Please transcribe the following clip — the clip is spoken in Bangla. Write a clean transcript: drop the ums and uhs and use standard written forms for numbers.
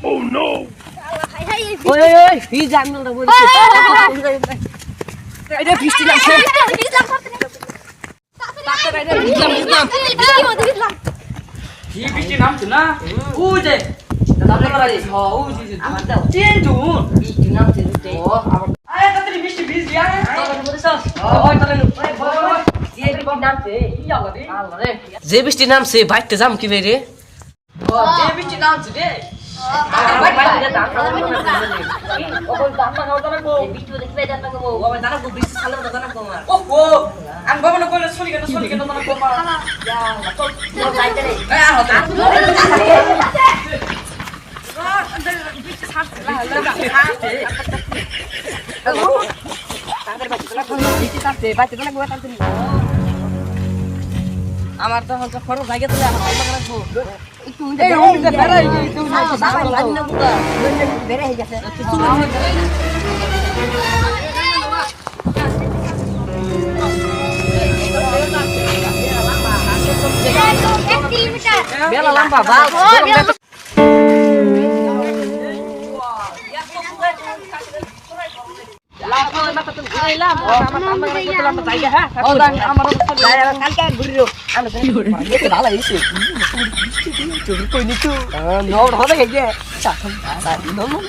Oh no! Oi, ih jangan dulu. Ada bistri langsung. কি বৃষ্টি নামছে না ও যে দাদা রাজি ও যে আমার দাও তিন জন বৃষ্টি নামছে রে ও আবার আরে তাড়াতাড়ি বৃষ্টি ভিজবি আরে ওই তাহলে যে বৃষ্টি নামছে ই আল্লাহ রে যে বৃষ্টি নামছে বাইতে যাম কি রে ও যে বৃষ্টি নামছে রে আমি বাবা না কইলে সরি কেন তোমার কোমা চল যাইতে রে আমার তো হচ্ছে খরচ লাগে তো আমার ভালো রাখবো একটু এই রুমে বেরাই একটু বেরে হয়ে গেছে বেলা লম্বা বাল No,